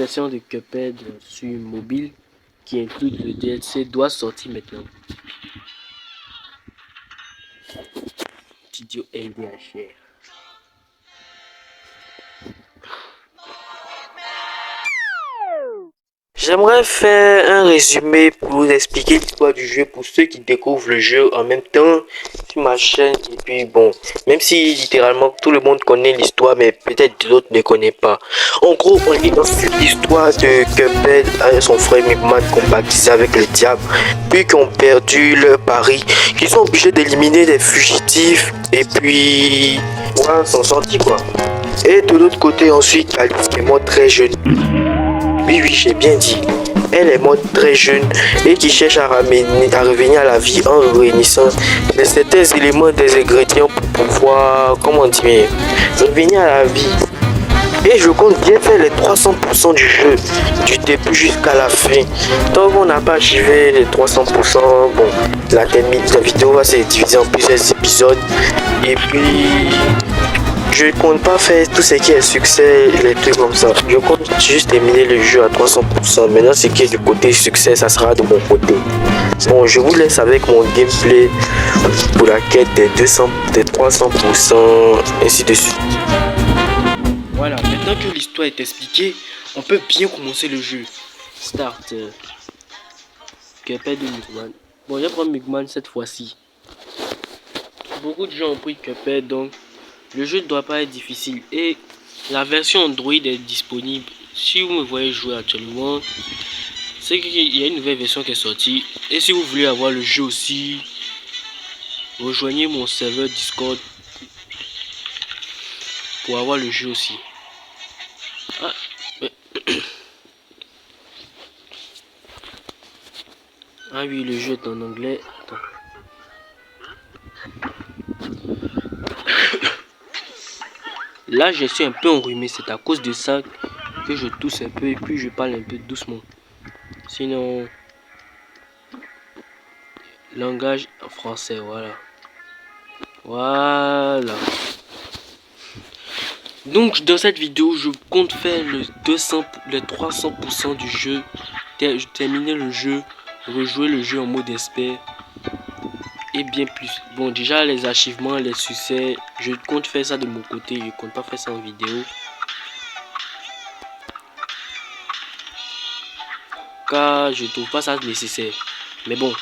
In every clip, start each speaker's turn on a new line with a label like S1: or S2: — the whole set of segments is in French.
S1: version de Cuphead sur mobile qui inclut le DLC doit sortir maintenant. Studio LDHR. J'aimerais faire un résumé pour vous expliquer l'histoire du jeu pour ceux qui découvrent le jeu en même temps sur ma chaîne. Et puis bon, même si littéralement tout le monde connaît l'histoire, mais peut-être d'autres ne connaissent pas. En gros, on est dans l'histoire de Cuphead et son frère Migman compatissent avec le diable, puis qui ont perdu leur pari, qu'ils sont obligés d'éliminer des fugitifs et puis ouais, s'en sortir quoi. Et de l'autre côté ensuite, Alice qui est morte très jeune. Oui, j'ai bien dit. Elle est morte très jeune et qui cherche à revenir à la vie en réunissant de certains éléments des ingrédients pour pouvoir, comment dire, revenir à la vie. Et je compte bien faire les 300% du jeu, du début jusqu'à la fin. Tant qu'on n'a pas achivé les 300%, bon, la vidéo va se diviser en plusieurs épisodes. Et puis... je ne compte pas faire tout ce qui est succès, les trucs comme ça. Je compte juste terminer le jeu à 300%. Maintenant, ce qui est du côté succès, ça sera de mon côté. Bon, je vous laisse avec mon gameplay pour la quête des 300%, ainsi de suite. Voilà, maintenant que l'histoire est expliquée, on peut bien commencer le jeu. Start. Cuphead de Mugman. Bon, je vais prendre Mugman cette fois-ci. Beaucoup de gens ont pris Cuphead, donc... le jeu ne doit pas être difficile et la version Android est disponible. Si vous me voyez jouer actuellement, c'est qu'il y a une nouvelle version qui est sortie. Et si vous voulez avoir le jeu aussi, rejoignez mon serveur Discord pour avoir le jeu aussi. Ah, ah oui, le jeu est en anglais. Attends. Là, je suis un peu enrhumé, c'est à cause de ça que je tousse un peu et puis je parle un peu doucement. Sinon, langage français, voilà. Voilà. Donc, dans cette vidéo, je compte faire le 300% du jeu, terminer le jeu, rejouer le jeu en mode expert et bien plus. Bon, déjà les achèvements, les succès, je compte faire ça de mon côté, je compte pas faire ça en vidéo. Car je trouve pas ça nécessaire. Mais bon.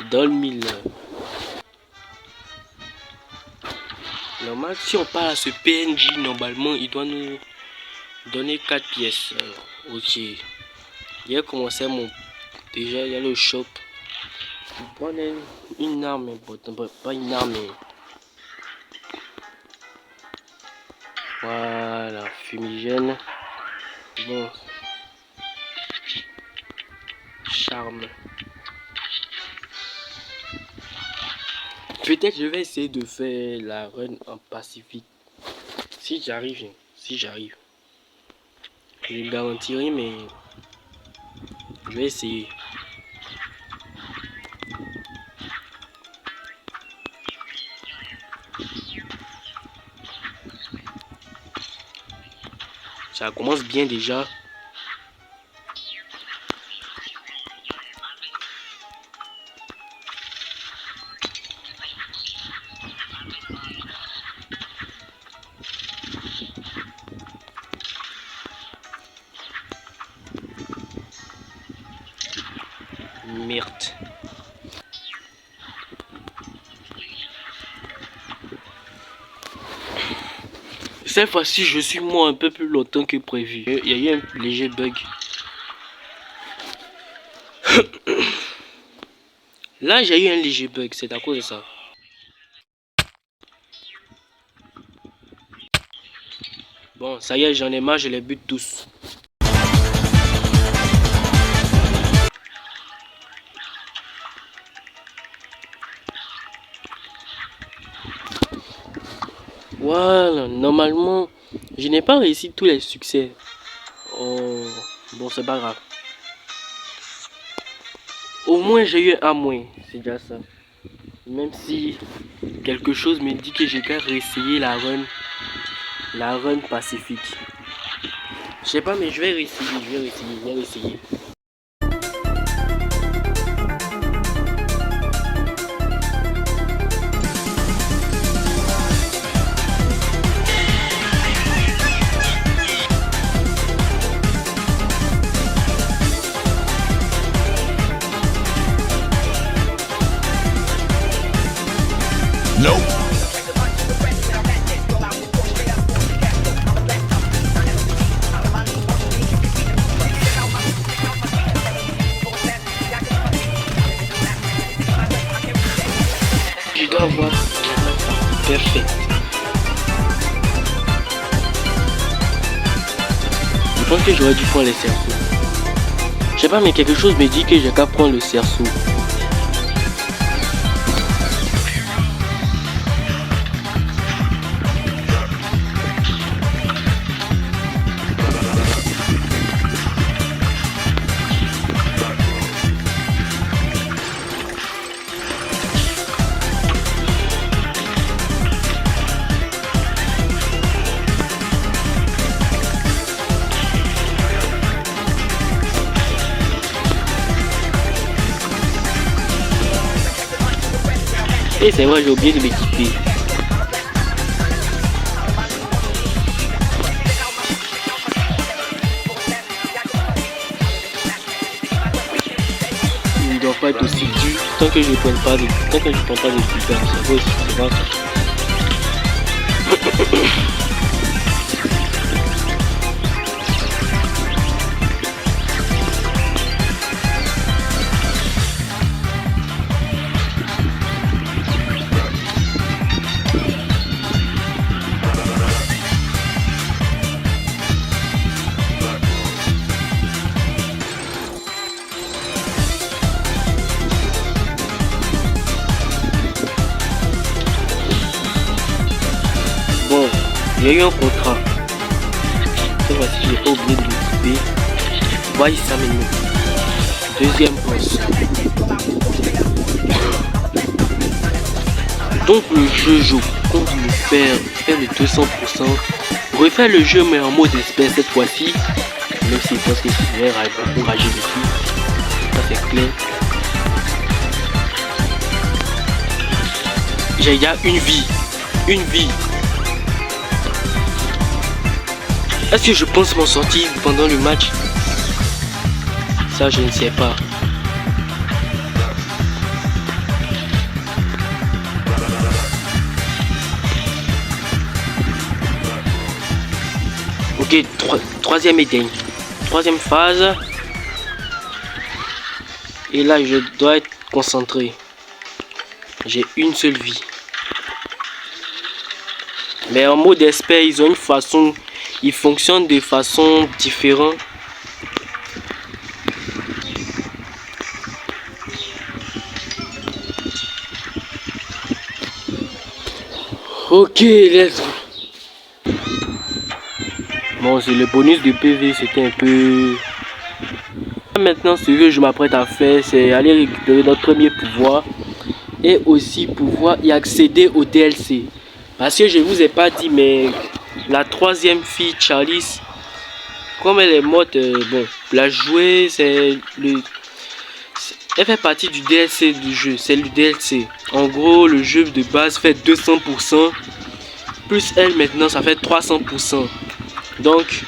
S1: Dans le mille. Normal, si on parle à ce PNJ, normalement, il doit nous donner 4 pièces. Alors, ok. Il a commencé mon... déjà, il y a le shop. Je prends une arme importante, pas une arme, mais... voilà, fumigène. Bon. Charme. Peut-être je vais essayer de faire la run en Pacifique. Si j'arrive, Je ne garantirai, mais je vais essayer. Ça commence bien déjà. Merde. Cette fois-ci, je suis mort un peu plus longtemps que prévu. Il y a eu un léger bug. Là, j'ai eu un léger bug. C'est à cause de ça. Bon, ça y est, j'en ai marre. Je les bute tous. Voilà, normalement, je n'ai pas réussi tous les succès. Oh, bon, c'est pas grave. Au moins, j'ai eu un moins, c'est déjà ça. Même si quelque chose me dit que j'ai qu'à réessayer la run pacifique. Je sais pas, mais je vais réessayer.
S2: Nope.
S1: Je dois avoir parfait. Je pense que j'aurais dû prendre les cerceaux. Je sais pas, mais quelque chose me dit que j'ai qu'à prendre le cerceau. Et c'est vrai, j'ai oublié de m'équiper. Il ne doit pas être aussi dur tant que je ne prends pas de super. C'est vrai. Bon, il y a eu un contrat. Cette fois-ci, j'ai pas oublié de l'occuper. Voyez ça maintenant. Deuxième boss. Donc le jeu, je compte le faire le 200%. Refaire le jeu mais en mode espèce cette fois-ci. Même si je pense que je vais beaucoup rager dessus. Ça c'est clair. J'ai déjà une vie. Est-ce que je pense m'en sortir pendant le match? Ça, je ne sais pas. Ok, troisième éteigne. Troisième phase. Et là, je dois être concentré. J'ai une seule vie. Mais en mode expert, ils ont une façon... Ils fonctionnent de façon différente. Ok, let's go. Bon, c'est le bonus de PV, c'était un peu... Maintenant, ce que je m'apprête à faire, c'est aller récupérer notre premier pouvoir. Et aussi pouvoir y accéder au DLC. Parce que je vous ai pas dit, mais... La troisième fille, Charlize, comme elle est morte, bon, la jouer, c'est le... Elle fait partie du DLC du jeu, c'est le DLC. En gros, le jeu de base fait 200%, plus elle maintenant, ça fait 300%. Donc...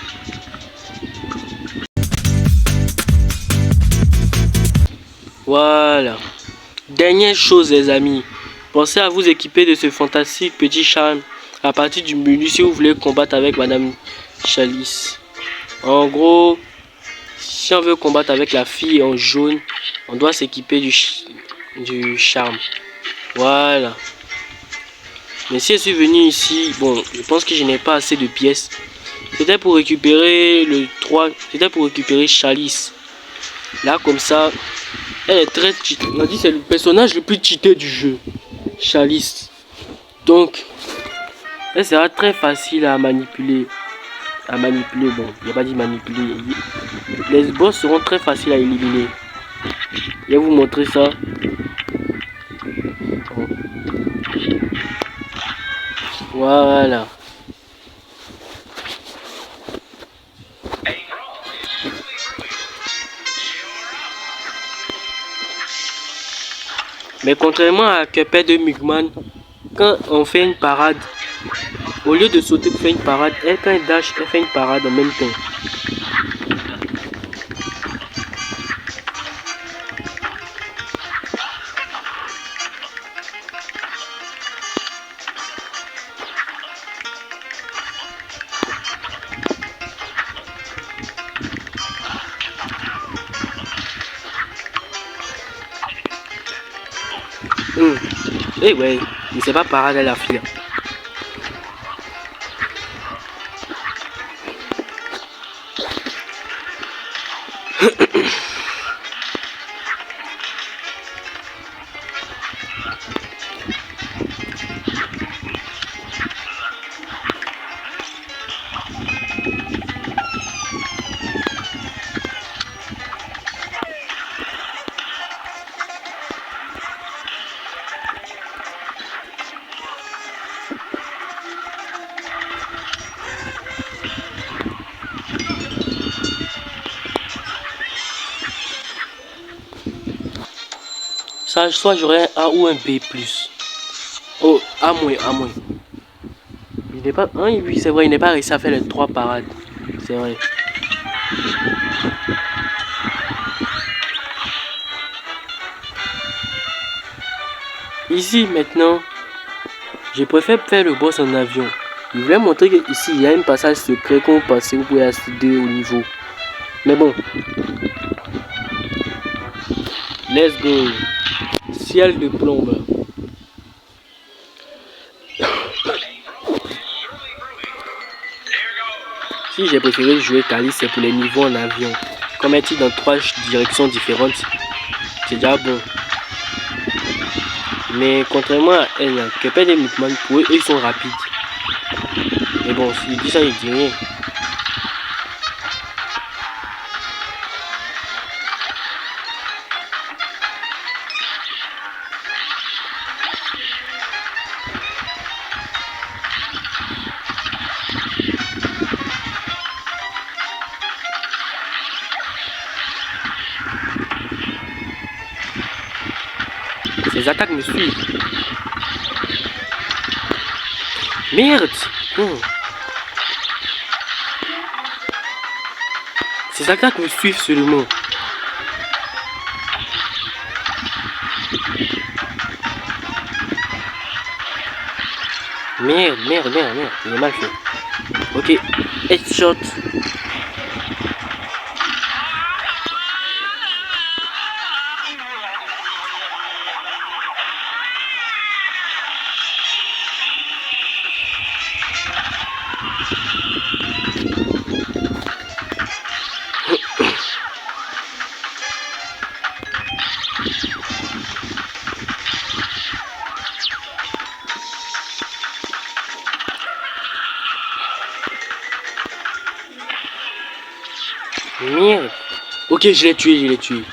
S1: Voilà. Dernière chose, les amis. Pensez à vous équiper de ce fantastique petit charme. À partir du menu, si vous voulez combattre avec Madame Charlize. En gros, si on veut combattre avec la fille en jaune, on doit s'équiper du charme. Voilà. Mais si je suis venu ici, bon, je pense que je n'ai pas assez de pièces. C'était pour récupérer le 3, c'était pour récupérer Charlize. Là, comme ça, elle est très cheatée. On a dit c'est le personnage le plus cheaté du jeu, Charlize. Donc... elle sera très facile à manipuler. Bon, il n'y a pas dit manipuler. Les boss seront très faciles à éliminer. Je vais vous montrer ça. Bon. Voilà. Mais contrairement à Cuphead de Mugman, quand on fait une parade, au lieu de sauter pour faire une parade, elle, quand elle dash, elle fait une parade en même temps. Et ouais, il sait pas parade à la fille. Ça, soit j'aurais un A ou un B+. Oh, A-, A-. Il n'est pas... Hein, oui, c'est vrai, il n'est pas réussi à faire les 3 parades. C'est vrai. Ici, maintenant, je préfère faire le boss en avion. Je voulais montrer qu'ici, il y a un passage secret qu'on passe, vous pouvez accéder au niveau. Mais bon. Let's go. Ciel de plombe. Si j'ai préféré jouer Kali, c'est pour les niveaux en avion. Comme être dans 3 directions différentes, c'est déjà bon. Mais contrairement à elle, Cuphead et Mugman, pour eux, ils sont rapides. Mais bon, s'il dit ça, il dit rien. Ses attaques me suivent. Merde! Ces attaques me suivent seulement. Merde. Il est mal fait. Ok. Headshot. Merde. Ok, je l'ai tué.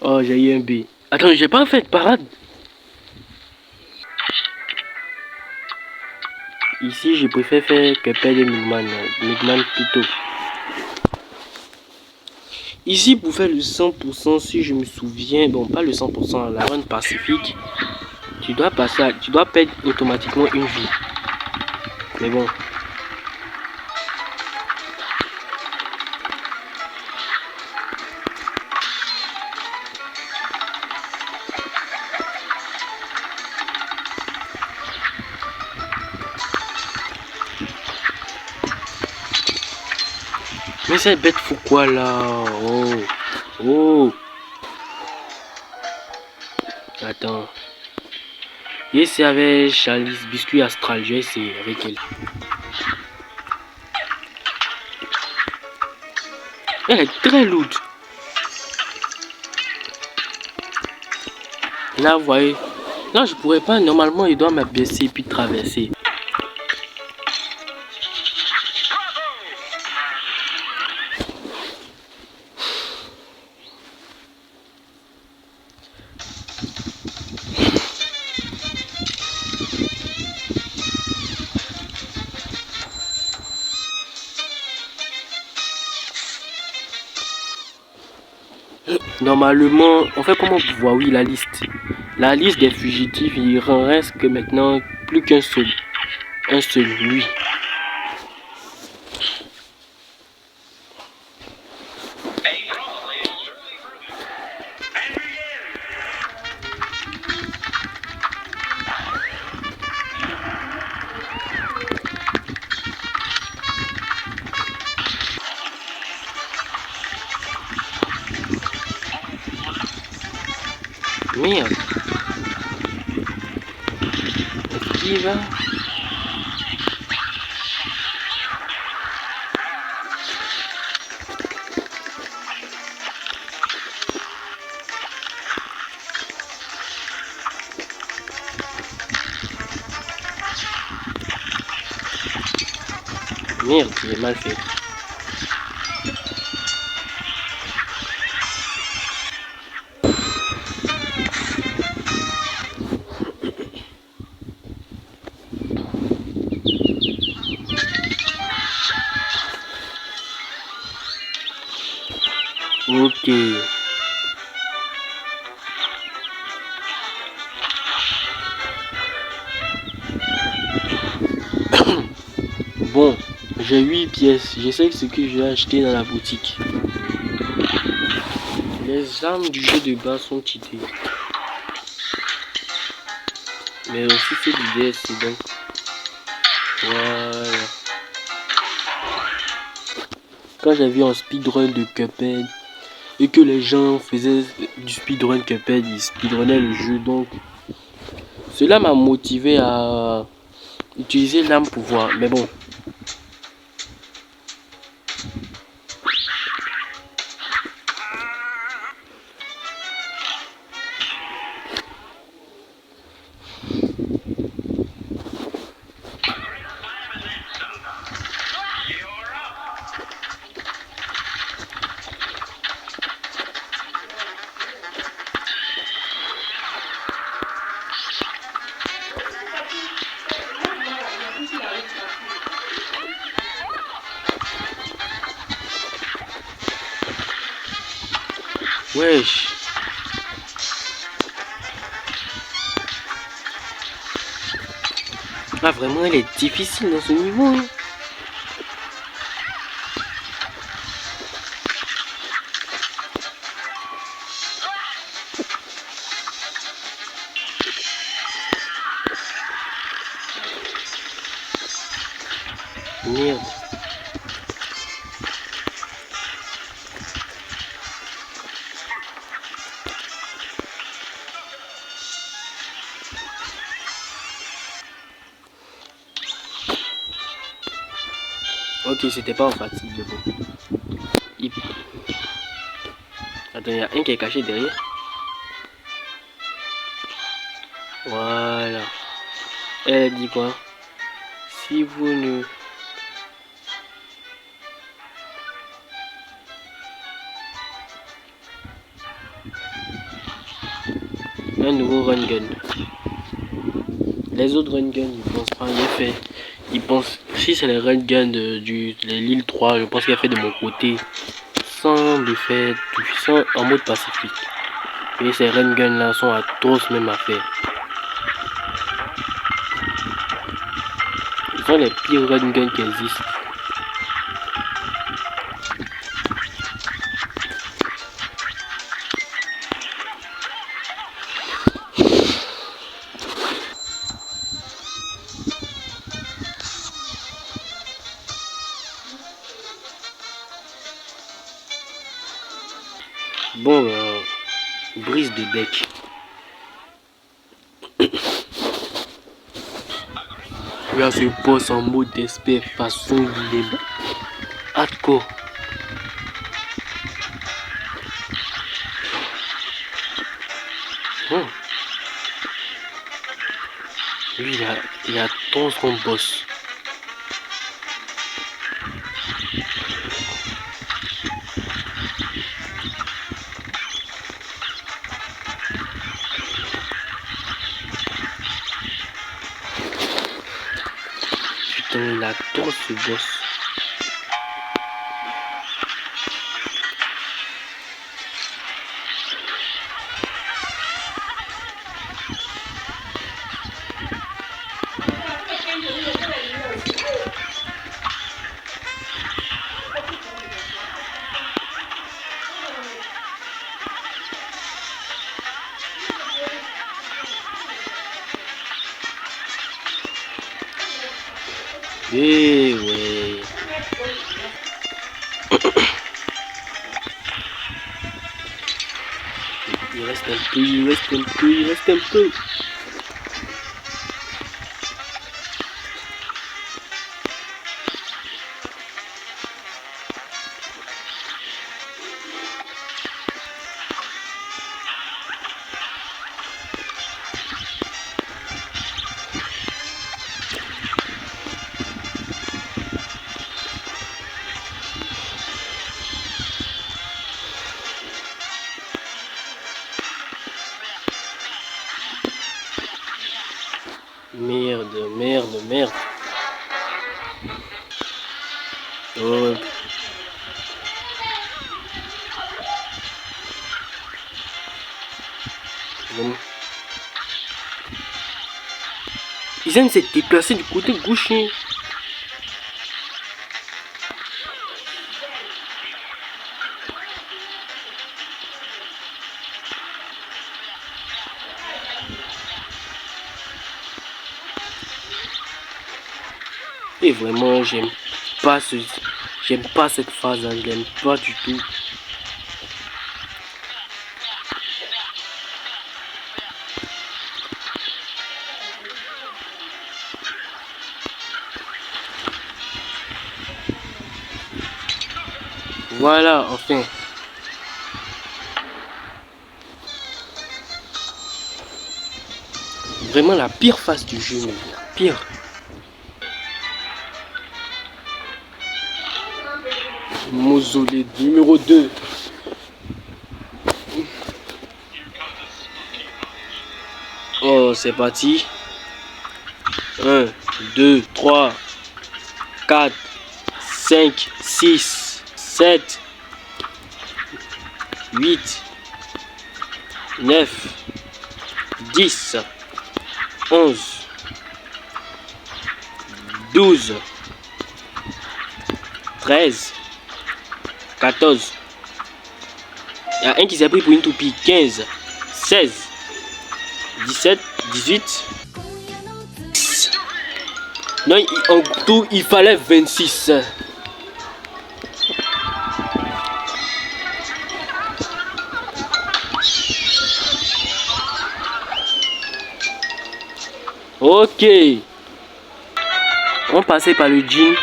S1: Oh, j'ai eu un B. Attends, j'ai pas fait de parade. Ici, je préfère faire Cuphead et Mugman. Mugman plutôt. Ici, pour faire le 100%, si je me souviens, bon, pas le 100%, la run pacifique, tu dois perdre automatiquement une vie. Mais bon. Mais cette bête faut quoi là? Oh. Attends. J'ai essayé avec Chalice Biscuit Astral, j'ai essayé avec elle. Elle est très lourde. Là, vous voyez. Là, je pourrais pas. Normalement, il doit m'abaisser puis traverser.
S3: Normalement, on fait comment pour voir, oui, la liste. La liste des fugitifs, il en reste que maintenant plus qu'un seul. Un seul, lui. Merde. Est-ce qu'il va? Merde, il est mal fait. Ok. Bon, j'ai 8 pièces. Je sais ce que j'ai acheté dans la boutique. Les armes du jeu de base sont cheatées. Mais aussi c'est du DLC donc. Voilà. Quand j'ai vu un speedrun de Cuphead et que les gens faisaient du speedrun Cuphead, ils speedrunnaient le jeu, donc cela m'a motivé à utiliser l'arme pour voir. Mais bon. Wesh. Ah vraiment elle est difficile dans ce niveau. Hein. Merde. Ok, c'était pas en fatigue, mais bon. Attends, il y a un qui est caché derrière. Voilà. Elle dit quoi? Si vous ne... Un nouveau run gun. Les autres run guns, ils pensent pas, il est fait. Ils pensent, si c'est les run guns de l'île 3, je pense qu'il a fait de mon côté. Sans le fait suffisant en mode pacifique. Et ces run guns là sont à tous même à faire. Ils sont les pires run guns qui existent. Bon, brise de bec. Là, ce boss en mode expert façon il est hardcore. Lui, il a ton son boss. Putain, il a trop ce boss. Eh ouais. Il reste un peu, il reste un peu, il reste un peu. Merde, merde, merde. Oh. Bon. Ils aiment se déplacer du côté gauche. Et vraiment, j'aime pas cette phase, hein, je l'aime pas du tout. Voilà, enfin. Vraiment la pire phase du jeu, mais la pire. Mausolée numéro 2. Oh, c'est parti. 1, 2, 3, 4, 5, 6, 7, 8, 9, 10, 11, 12, 13, 14. Il y a un qui s'est pris pour une toupie. 15, 16, 17, 18. Non, en tout, il fallait 26. Ok. On passait par le jean.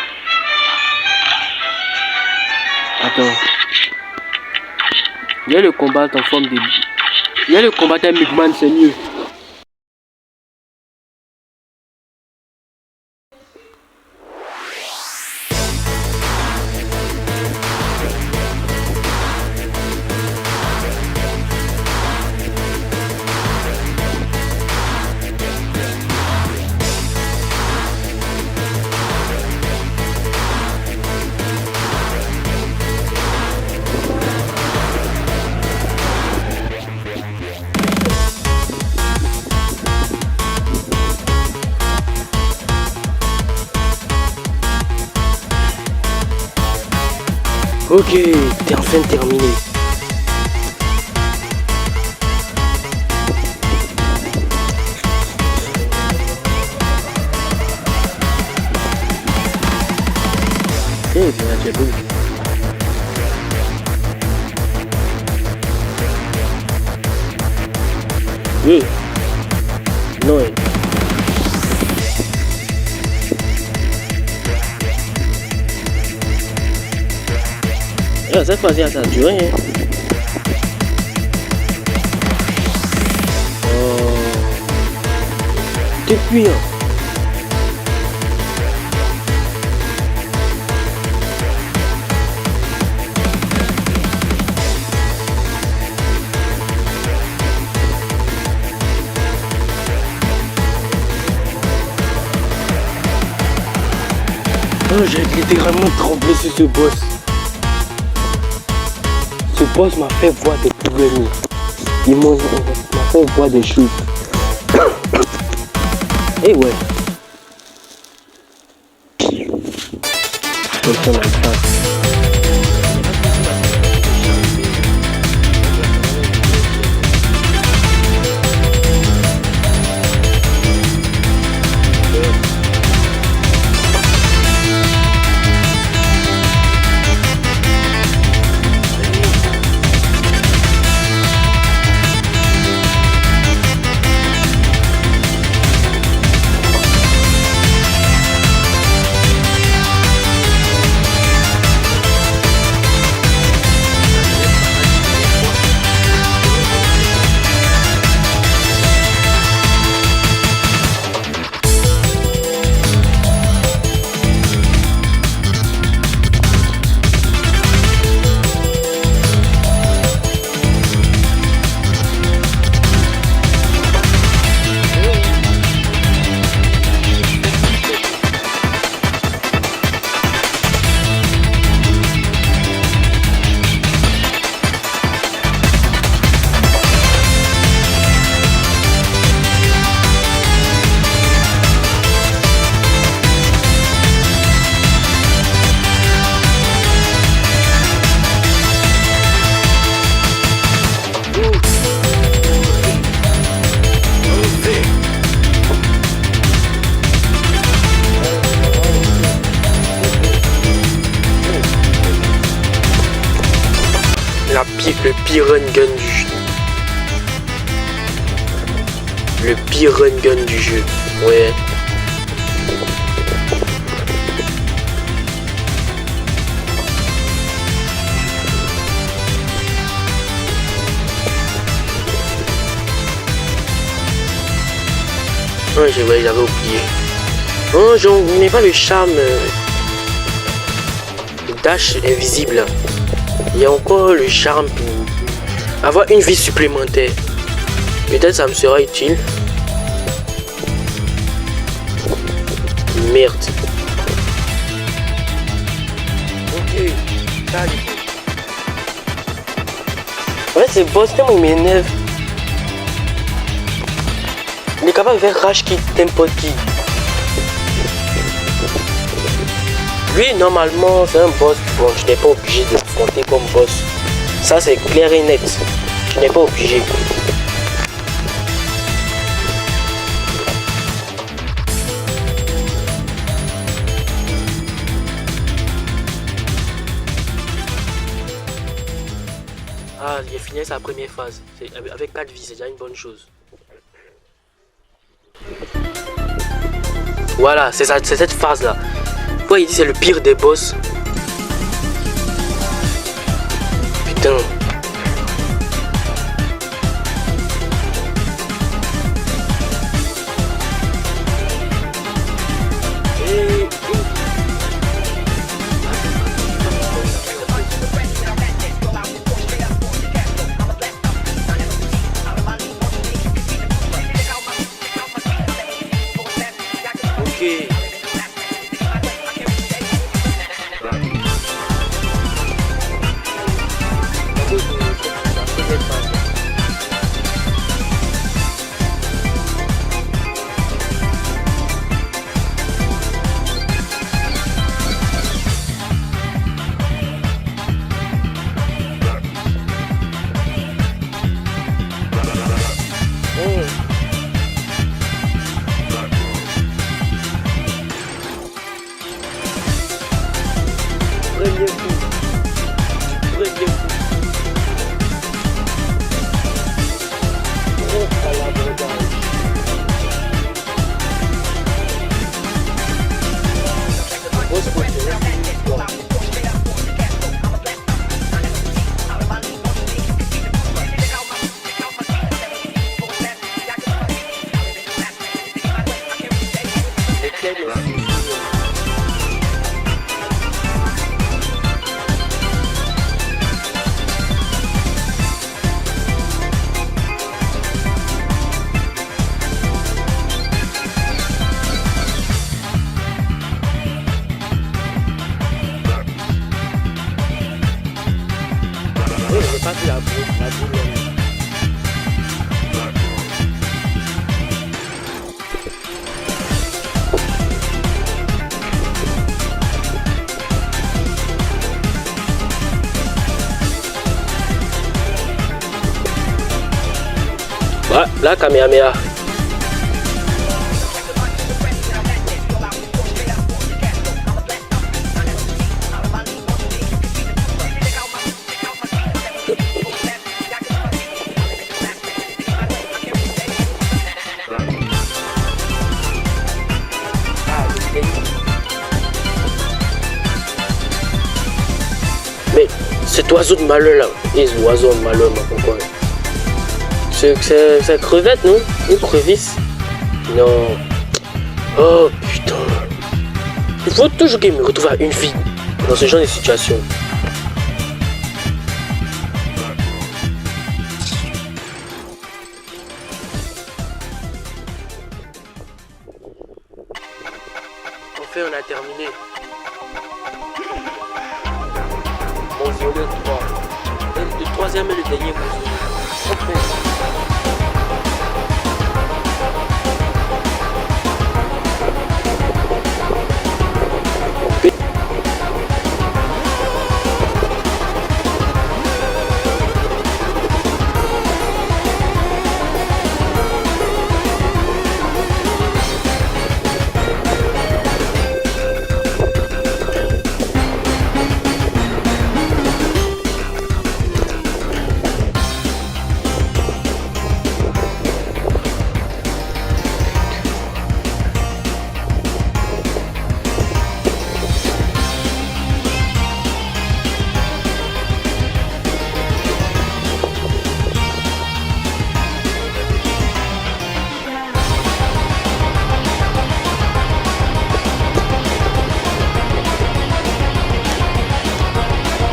S3: Attends. Il y a le combat en forme de... Il y a le combattant Migman, c'est mieux. Ok, t'es enfin terminé. Eh bien, c'est bon. Oui. Non. Cette fois-ci, ça a duré. Hein. Oh. Depuis. Hein. Putain, j'ai littéralement tremblé sur ce boss. Ce boss m'a fait voir des problèmes. Il m'a fait voir des choses. Et ouais. Comme ça, on a le passe.
S1: Le pire run gun du jeu. Le pire run gun du jeu. Ouais. Ouais, j'avais oublié. Oh, j'en n'ai pas le charme. Dash invisible. Il y a encore le charme pour avoir une vie supplémentaire. Peut-être ça me sera utile. Merde. Ok. Ouais, c'est boss tellement il m'énerve. Il est capable de faire rage qui n'importe qui. Lui, normalement, c'est un boss. Bon, je n'ai pas obligé de l'affronter comme boss. Ça, c'est clair et net. Je n'ai pas obligé. Ah, il a fini sa première phase. Avec 4 vies, c'est déjà une bonne chose. Voilà, c'est cette phase-là. Pourquoi il dit c'est le pire des boss? Putain. Ok. Ah, là, Kamehameha. Mais cet oiseau de malheur là, les oiseaux de malheur, pourquoi? C'est crevette, non? Une crevisse? Non. Oh putain. Il faut toujours qu'il me retrouve à une fille dans ce genre de situation. Enfin, on a terminé. Mausolée 3. Le troisième et le dernier mausolée. Enfin.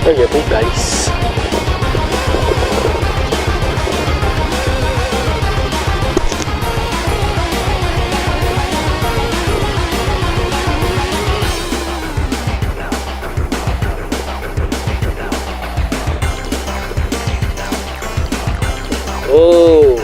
S1: Il y a beaucoup de balises. Oh!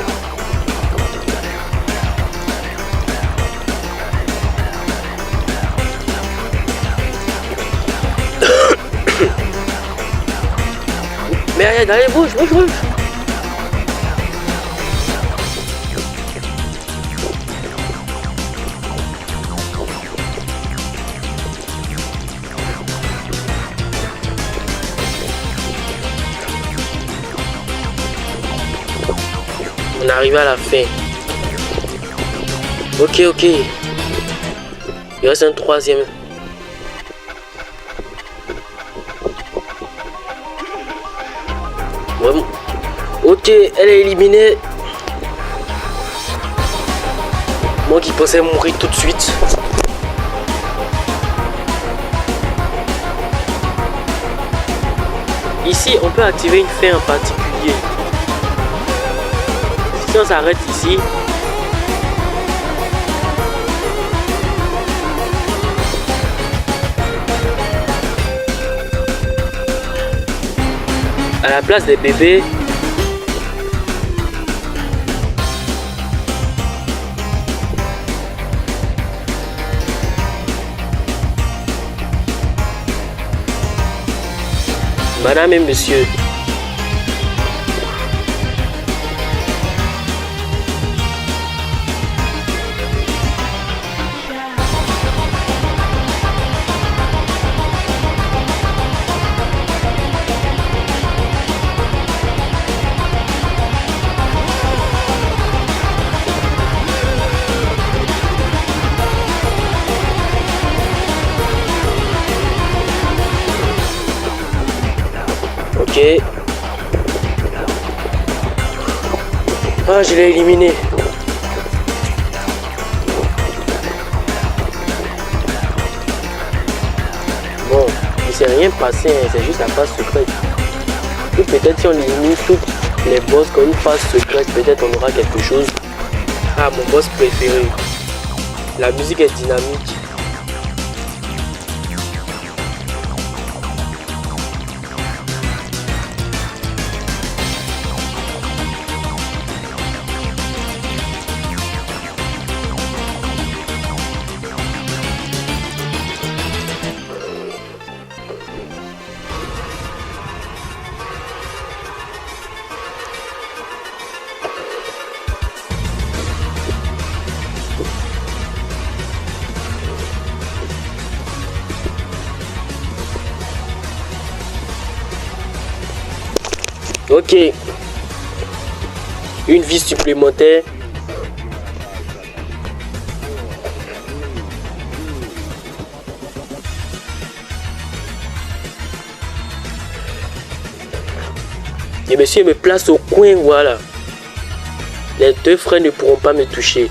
S1: Mais allez, bouge. On est arrivé à la fin. Ok. Il reste un troisième. Vraiment. Ok, elle est éliminée. Moi qui pensais mourir tout de suite. Ici, on peut activer une fin en particulier. Si on s'arrête ici, à la place des bébés, madame et monsieur. Ok. Ah, je l'ai éliminé. Bon, il s'est rien passé, hein, c'est juste la phase secrète. Et peut-être si on élimine toutes les boss comme une phase secrète, peut-être on aura quelque chose. Ah, mon boss préféré. La musique est dynamique. Ok. Une vie supplémentaire. Et monsieur me place au coin, voilà. Les deux frères ne pourront pas me toucher.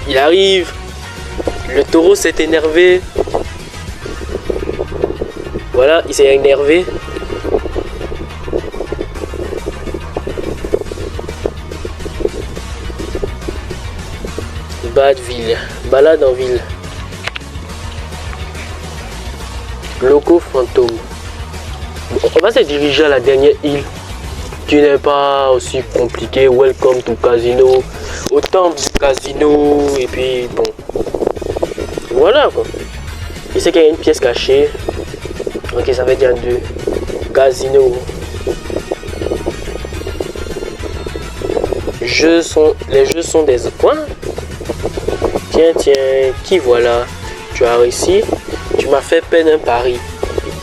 S1: Il arrive. Le taureau s'est énervé. Voilà, il s'est énervé. Badville. Balade en ville. Locaux fantômes. On va se diriger à la dernière île, qui n'est pas aussi compliquée. Welcome to casino. Au temple du casino. Et puis bon. Voilà quoi. Je sais qu'il y a une pièce cachée. Ok, ça veut dire 2. Casino. Les jeux sont des... Quoi? Tiens, qui voilà? Tu as réussi. Tu m'as fait peine un pari.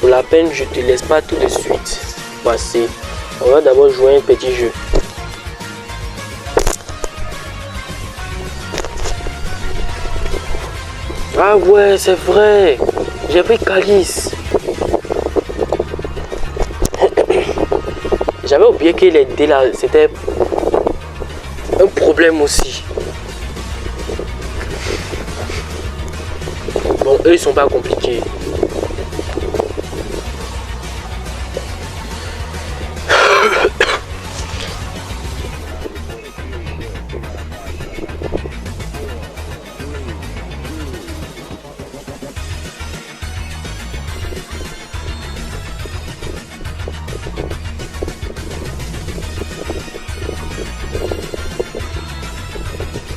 S1: Pour la peine, je te laisse pas tout de suite passer. On va d'abord jouer un petit jeu. Ah ouais, c'est vrai. J'ai pris Calice. J'avais oublié que les dés là, c'était un problème aussi. Bon, eux, ils sont pas compliqués.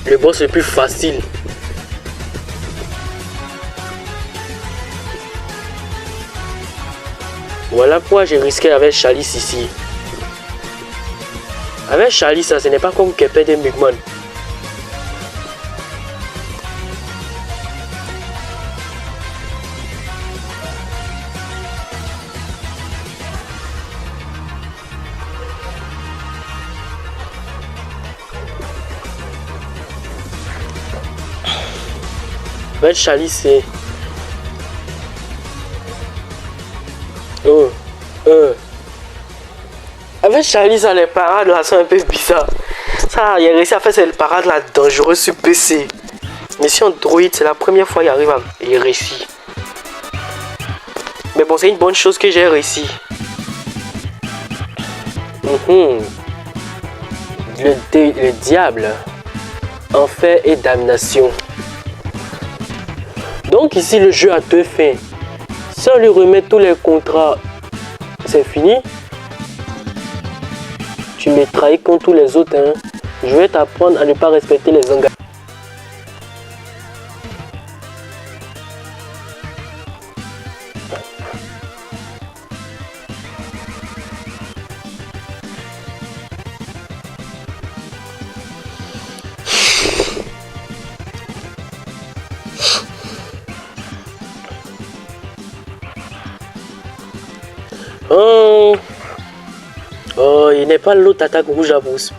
S1: Le boss le plus facile. Voilà pourquoi j'ai risqué avec Chalice ici. Avec Chalice, ça, ce n'est pas comme Keped et Mugman. Avec Chalice, c'est... Avec Charlie, ça, les parades là sont un peu bizarres. Ça, il a réussi à faire cette parade là dangereuse sur PC. Mais sur Android, c'est la première fois qu'il arrive à y réussir. Mais bon, c'est une bonne chose que j'ai réussi. Le diable, enfer et damnation. Donc ici, le jeu a 2 fins. Si on lui remet tous les contrats, c'est fini. Tu me trahis contre tous les autres. Hein. Je vais t'apprendre à ne pas respecter les engagements. Oh, il n'est pas l'autre attaque rouge à brousse.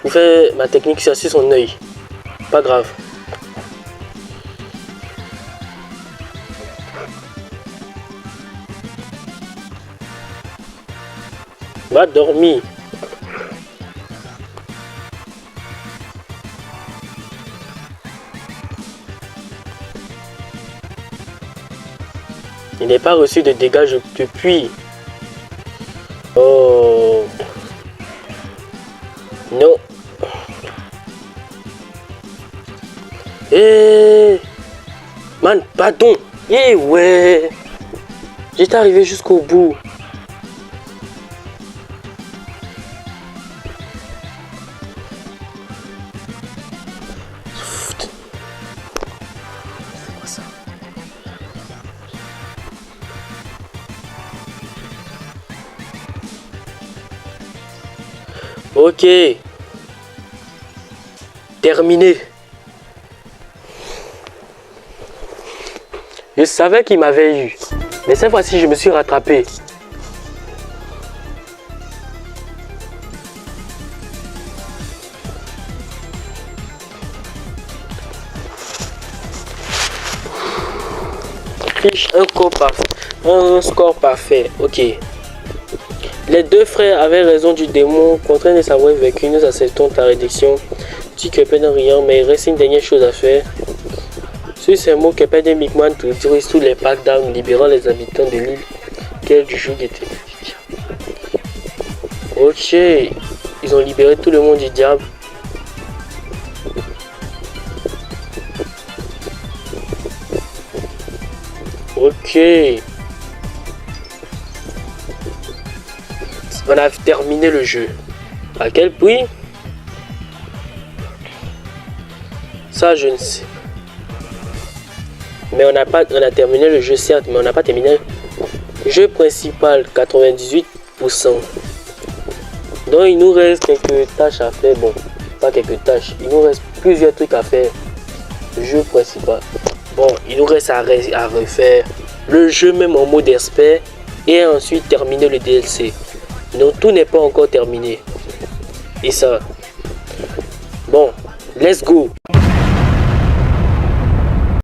S1: Vous faites ma technique sur son œil. Pas grave. Va dormir. Il n'est pas reçu de dégâts depuis. Oh. Non. Eh. Man, pardon. Eh ouais. J'étais arrivé jusqu'au bout. Ok. Terminé. Je savais qu'il m'avait eu. Mais cette fois-ci, je me suis rattrapé. Fiche un score parfait. Ok. Les deux frères avaient raison du démon. Contraint de savoir vaincu, nous acceptons ta réduction. Tu que peine rien, mais il reste une dernière chose à faire. Sur ces mots, Keped et Mi'kmaq autorisent tous les packs d'armes, libérant les habitants de l'île. Quel du jour était. Ok. Ils ont libéré tout le monde du diable. Ok. On a terminé le jeu. À quel prix? Ça, je ne sais. Mais on a terminé le jeu, certes, mais on n'a pas terminé. Jeu principal, 98%. Donc, il nous reste quelques tâches à faire. Bon, pas quelques tâches. Il nous reste plusieurs trucs à faire. Jeu principal. Bon, il nous reste à refaire le jeu même en mode expert. Et ensuite terminer le DLC. Donc, tout n'est pas encore terminé. Et ça. Bon, let's go.